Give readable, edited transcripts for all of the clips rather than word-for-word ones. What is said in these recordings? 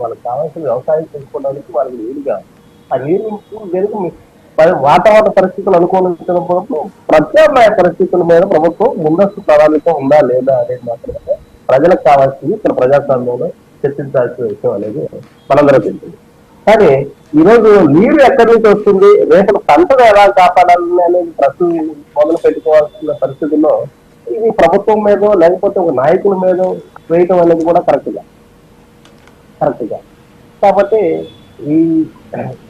వాళ్ళకి కావాల్సిన వ్యవసాయం చేసుకోవడానికి వాళ్ళకి నీరు కావాలి. ఆ నీరు వెనుక వాతావరణ పరిస్థితులు అనుకూలించినప్పుడు ప్రత్యామ్నాయ పరిస్థితుల మీద ప్రభుత్వం ముందస్తు ప్రణాళిక ఉందా లేదా అనేది మాత్రమే ప్రజలకు కావాల్సింది ఇక్కడ ప్రజాస్వామ్యంలో చర్చించాల్సిన విషయం అనేది మనందరం తెలిసింది. కానీ ఈరోజు నీరు ఎక్కడి నుంచి వస్తుంది, రేపటి పంటను ఎలా కాపాడాలని అనేది ప్రశ్న మొదలు పెట్టుకోవాల్సిన పరిస్థితుల్లో ఇది ప్రభుత్వం మీదో లేకపోతే ఒక నాయకుల మీదో వేయటం అనేది కూడా కరెక్ట్గా కాబట్టి ఈ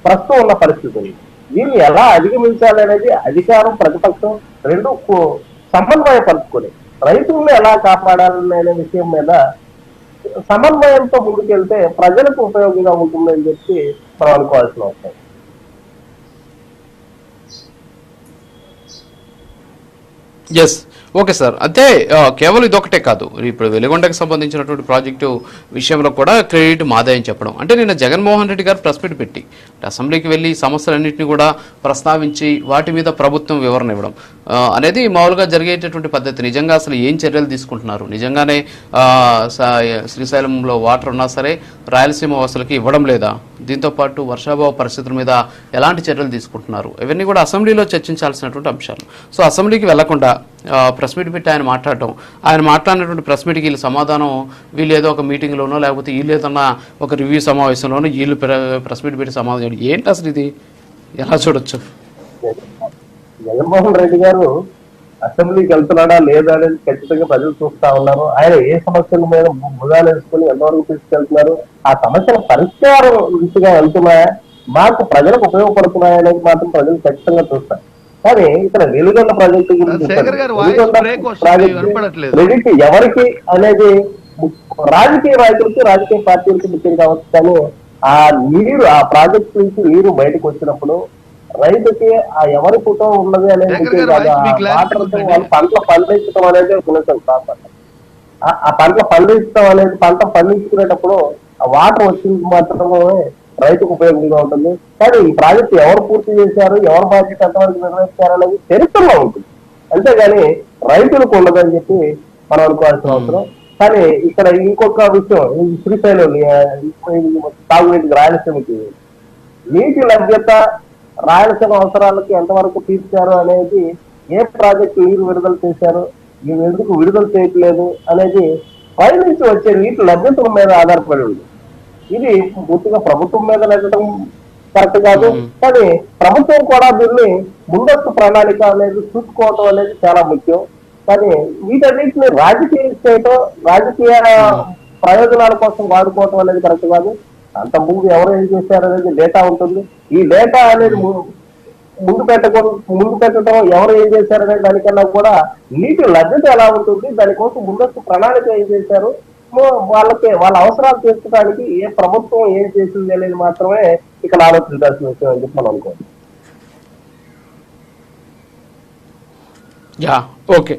ప్రస్తుతం ఉన్న పరిస్థితులు దీన్ని ఎలా అధిగమించాలి అనేది అధికారం ప్రతిపక్షం రెండు సమన్వయపరుచుకొని రైతులను ఎలా కాపాడాలనే విషయం మీద సమన్వయంతో ముందుకెళ్తే ప్రజలకు ఉపయోగంగా ఉంటుందని చెప్పి మనం అనుకోవాల్సిన అవసరం. Yes, okay sir. అయితే కేవలం ఇదొకటే కాదు, ఇప్పుడు వెలిగొండకి సంబంధించినటువంటి ప్రాజెక్టు విషయంలో కూడా క్రెడిట్ మాదే అని చెప్పడం. అంటే నిన్న జగన్మోహన్ రెడ్డి గారు ప్రెస్ మీట్ పెట్టి అసెంబ్లీకి వెళ్ళి సమస్యలన్నింటినీ కూడా ప్రస్తావించి వాటి మీద ప్రభుత్వం వివరణ ఇవ్వడం అనేది మామూలుగా జరిగేటటువంటి పద్ధతి. నిజంగా అసలు ఏం చర్యలు తీసుకుంటున్నారు, నిజంగానే శ్రీశైలంలో వాటర్ ఉన్నా సరే రాయలసీమ వాసులకి ఇవ్వడం లేదా, దీంతోపాటు వర్షాభావ పరిస్థితుల మీద ఎలాంటి చర్యలు తీసుకుంటున్నారు, ఇవన్నీ కూడా అసెంబ్లీలో చర్చించాల్సినటువంటి అంశాలు. సో అసెంబ్లీకి వెళ్లకుండా ప్రెస్ మీట్ పెట్టి ఆయన మాట్లాడినటువంటి ప్రెస్ మీట్కి వీళ్ళు సమాధానం, వీళ్ళు ఏదో ఒక మీటింగ్లోనో లేకపోతే వీళ్ళు ఏదన్నా ఒక రివ్యూ సమావేశంలోనో వీళ్ళు ప్రెస్ మీట్ పెట్టి సమాధానం ఏంటి అసలు ఇది ఎలా చూడొచ్చు? జగన్మోహన్ రెడ్డి గారు అసెంబ్లీకి వెళ్తున్నాడా లేదా అనేది ఖచ్చితంగా ప్రజలు చూస్తా ఉన్నారు. ఆయన ఏ సమస్యల మీద భుజాలు వేసుకుని ఎంతవరకు తీసుకెళ్తున్నారు, ఆ సమస్యల పరిష్కారం దిశగా వెళ్తున్నాయా, మాకు ప్రజలకు ఉపయోగపడుతున్నాయా అనేది మాత్రం ప్రజలు ఖచ్చితంగా చూస్తారు. కానీ ఇక్కడ వెలుగొండ ప్రాజెక్టు గురించి క్రెడిట్ ఎవరికి అనేది రాజకీయ నాయకులకి రాజకీయ పార్టీలకి ముఖ్యం కావచ్చు. కానీ ఆ నీరు ఆ ప్రాజెక్ట్ నుంచి నీరు బయటకు వచ్చినప్పుడు రైతుకి ఆ ఎవరి ఫోటో ఉన్నది అనేది వాటర్తో వాళ్ళు పంటలు పండించడం అనేది నిమిషం కాదు. ఆ పంటలు పండించడం అనేది పంట పండించుకునేటప్పుడు ఆ వాటర్ వచ్చింది మాత్రమే రైతుకు ఉపయోగంగా ఉంటుంది. కానీ ఈ ప్రాజెక్ట్ ఎవరు పూర్తి చేశారు, ఎవరు బాధ్యత ఎంతవరకు నిర్వహించారు అనేది చరిత్రలో ఉంటుంది, అంతేగాని రైతులకు ఉండదని చెప్పి మనం అనుకోవాల్సిన అవసరం. కానీ ఇక్కడ ఇంకొక విషయం, శ్రీశైలం తాగునీటికి రాయలసీమకి నీటి లభ్యత రాయలసీమ అవసరాలకి ఎంతవరకు తీర్చారు అనేది, ఏ ప్రాజెక్టు నీరు విడుదల చేశారు, ఇవి ఎందుకు విడుదల చేయట్లేదు అనేది పై నుంచి వచ్చే నీటి లభ్యత మీద ఆధారపడి ఉంది. ఇది పూర్తిగా ప్రభుత్వం మీద నెగ్గడం కరెక్ట్ కాదు. కానీ ప్రభుత్వం కూడా దీన్ని ముందస్తు ప్రణాళిక అనేది చూసుకోవటం అనేది చాలా ముఖ్యం. కానీ వీటన్నిటిని రాజకీయ చేయటం, రాజకీయ ప్రయోజనాల కోసం వాడుకోవటం అనేది కరెక్ట్ కాదు. అంత ముందు ఎవరు ఏం చేశారు అనేది డేటా ఉంటుంది. ఈ డేటా అనేది ముందు పెట్టడం ఎవరు ఏం చేశారనే దానికన్నా కూడా నీటి లభ్యత ఎలా ఉంటుంది, దానికోసం ముందస్తు ప్రణాళిక ఏం చేశారు, వాళ్ళకి వాళ్ళ అవసరాలు తీర్చడానికి ఏ ప్రభుత్వం ఏం చేసింది అనేది మాత్రమే ఇక్కడ ఆలోచించాల్సిన విషయం అని చెప్పి మనం అనుకోవాలి. Yeah, okay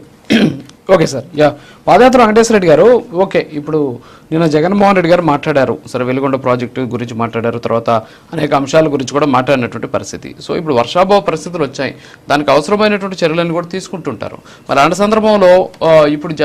okay sir. Yeah, Padayatra Venkateswara Reddy garu, okay ఇప్పుడు నిన్న జగన్మోహన్ రెడ్డి గారు మాట్లాడారు, సరే వెలుగొండ ప్రాజెక్టు గురించి మాట్లాడారు, తర్వాత అనేక అంశాల గురించి కూడా మాట్లాడినటువంటి పరిస్థితి. సో ఇప్పుడు వర్షాభావ పరిస్థితులు వచ్చాయి, దానికి అవసరమైనటువంటి చర్యలను కూడా తీసుకుంటుంటారు. మరి అలాంటి సందర్భంలో ఇప్పుడు